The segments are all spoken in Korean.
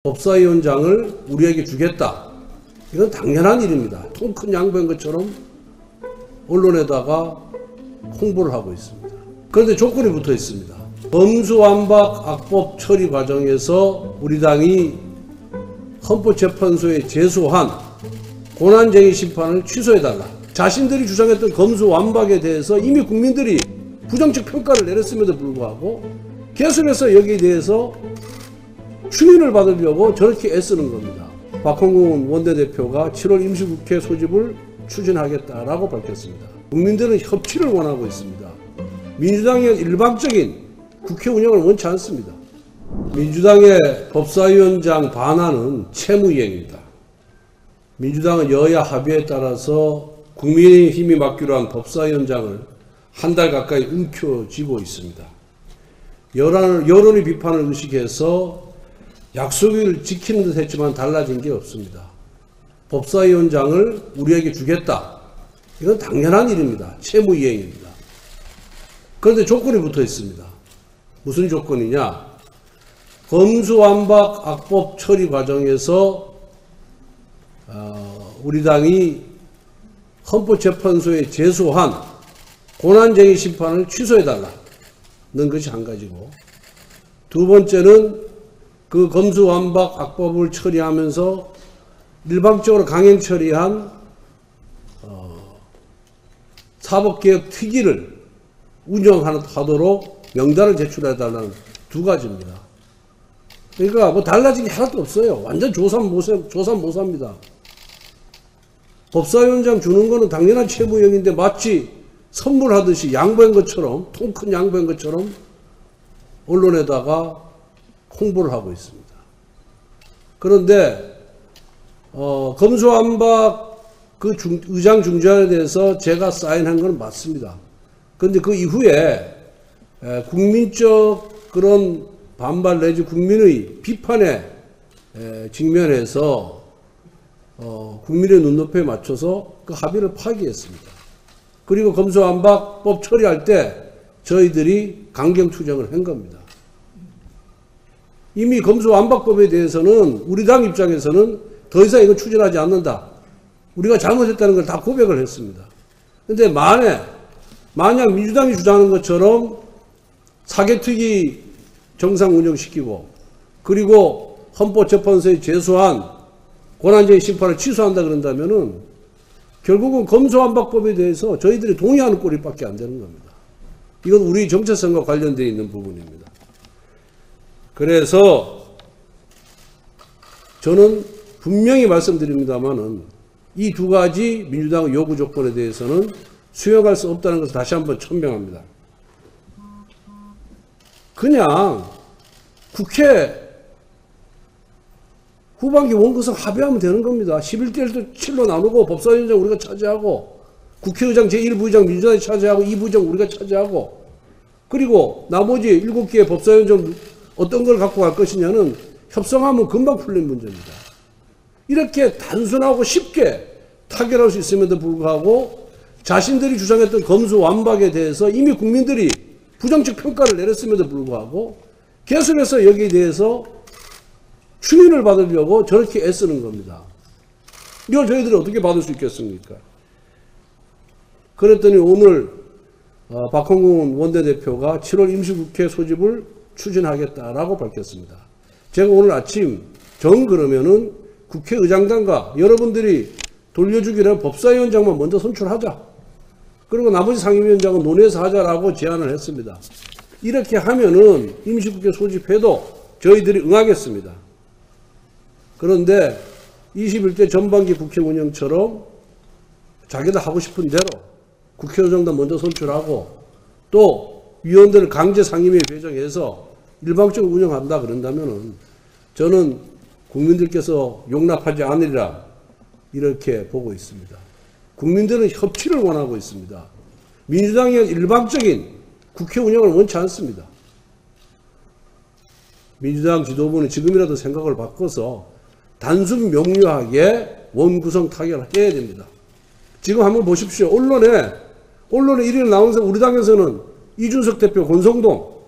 법사위원장을 우리에게 주겠다. 이건 당연한 일입니다. 통 큰 양보인 것처럼 언론에다가 홍보를 하고 있습니다. 그런데 조건이 붙어 있습니다. 검수완박 악법 처리 과정에서 우리 당이 헌법재판소에 제소한 고난쟁의 심판을 취소해달라. 자신들이 주장했던 검수완박에 대해서 이미 국민들이 부정적 평가를 내렸음에도 불구하고 계속해서 여기에 대해서 추인을 받으려고 저렇게 애쓰는 겁니다. 박홍근 원내대표가 7월 임시국회 소집을 추진하겠다라고 밝혔습니다. 국민들은 협치를 원하고 있습니다. 민주당의 일방적인 국회 운영을 원치 않습니다. 민주당의 법사위원장 반환은 채무이행입니다. 민주당은 여야 합의에 따라서 국민의힘이 맡기로 한 법사위원장을 한 달 가까이 움켜쥐고 있습니다. 여론의 비판을 의식해서 약속을 지키는 듯 했지만 달라진 게 없습니다. 법사위원장을 우리에게 주겠다. 이건 당연한 일입니다. 채무이행입니다. 그런데 조건이 붙어 있습니다. 무슨 조건이냐? 검수완박 악법 처리 과정에서 우리 당이 헌법재판소에 제소한 고난쟁의 심판을 취소해달라는 것이 한 가지고, 두 번째는 그 검수완박 악법을 처리하면서 일방적으로 강행 처리한 사법개혁 특위를 운영하도록 명단을 제출해달라는 두 가지입니다. 그러니까 뭐 달라진 게 하나도 없어요. 완전 조삼모사입니다. 법사위원장 주는 거는 당연한 채무형인데 마치 선물하듯이 양보한 것처럼, 통 큰 양보한 것처럼 언론에다가 홍보를 하고 있습니다. 그런데 검수완박 그 의장 중재안에 대해서 제가 사인한 건 맞습니다. 그런데 그 이후에 국민적 그런 반발 내지 국민의 비판에 직면해서 국민의 눈높이에 맞춰서 그 합의를 파기했습니다. 그리고 검수완박법 처리할 때 저희들이 강경투쟁을 한 겁니다. 이미 검수완박법에 대해서는 우리 당 입장에서는 더 이상 이거 추진하지 않는다. 우리가 잘못했다는 걸 다 고백을 했습니다. 그런데 만약 민주당이 주장하는 것처럼 사개특위 정상 운영시키고 그리고 헌법재판소에 제소한 고난쟁의 심판을 취소한다 그런다면은 결국은 검수완박법에 대해서 저희들이 동의하는 꼴밖에 안 되는 겁니다. 이건 우리 정체성과 관련되어 있는 부분입니다. 그래서 저는 분명히 말씀드립니다만은 이 두 가지 민주당의 요구 조건에 대해서는 수용할 수 없다는 것을 다시 한번 천명합니다. 그냥 국회 후반기 원구성 합의하면 되는 겁니다. 11대 7로 나누고 법사위원장 우리가 차지하고 국회의장 제1부의장 민주당이 차지하고 2부의장 우리가 차지하고 그리고 나머지 7개의 법사위원장 어떤 걸 갖고 갈 것이냐는 협상하면 금방 풀린 문제입니다. 이렇게 단순하고 쉽게 타결할 수 있음에도 불구하고 자신들이 주장했던 검수완박에 대해서 이미 국민들이 부정적 평가를 내렸음에도 불구하고 계속해서 여기에 대해서 추인을 받으려고 저렇게 애쓰는 겁니다. 이걸 저희들이 어떻게 받을 수 있겠습니까? 그랬더니 오늘 박홍근 원내대표가 7월 임시국회 소집을 추진하겠다라고 밝혔습니다. 제가 오늘 아침 그러면은 국회의장단과 여러분들이 돌려주기로 법사위원장만 먼저 선출하자. 그리고 나머지 상임위원장은 논의해서 하자라고 제안을 했습니다. 이렇게 하면은 임시국회 소집해도 저희들이 응하겠습니다. 그런데 21대 전반기 국회 운영처럼 자기들 하고 싶은 대로 국회의장단 먼저 선출하고 또 위원들을 강제 상임위에 배정해서 일방적으로 운영한다 그런다면은 저는 국민들께서 용납하지 않으리라 이렇게 보고 있습니다. 국민들은 협치를 원하고 있습니다. 민주당의 일방적인 국회 운영을 원치 않습니다. 민주당 지도부는 지금이라도 생각을 바꿔서 단순 명료하게 원구성 타결해야 됩니다. 지금 한번 보십시오. 언론에 1일 나온 사람 우리 당에서는 이준석 대표, 권성동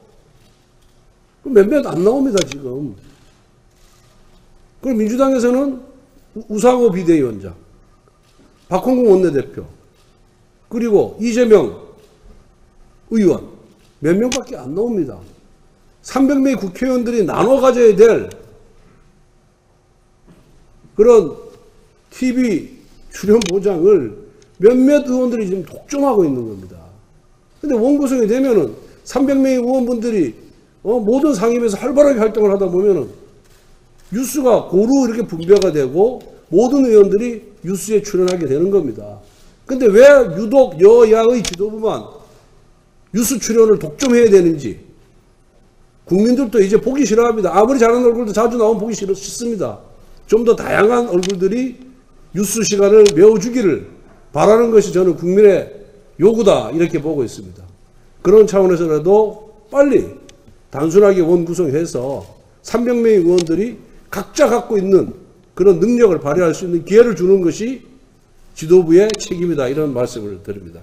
몇몇 안 나옵니다 지금. 그럼 민주당에서는 우상호 비대위원장, 박홍근 원내대표, 그리고 이재명 의원 몇 명밖에 안 나옵니다. 300명의 국회의원들이 나눠 가져야 될 그런 TV 출연 보장을 몇몇 의원들이 지금 독점하고 있는 겁니다. 근데 원구성이 되면은 300명의 의원분들이 모든 상임에서 활발하게 활동을 하다 보면은 뉴스가 고루 이렇게 분배가 되고 모든 의원들이 뉴스에 출연하게 되는 겁니다. 근데 왜 유독 여야의 지도부만 뉴스 출연을 독점해야 되는지 국민들도 이제 보기 싫어합니다. 아무리 잘하는 얼굴도 자주 나오면 보기 싫습니다. 좀 더 다양한 얼굴들이 뉴스 시간을 메워주기를 바라는 것이 저는 국민의 요구다 이렇게 보고 있습니다. 그런 차원에서라도 빨리 단순하게 원구성해서 300명의 의원들이 각자 갖고 있는 그런 능력을 발휘할 수 있는 기회를 주는 것이 지도부의 책임이다 이런 말씀을 드립니다.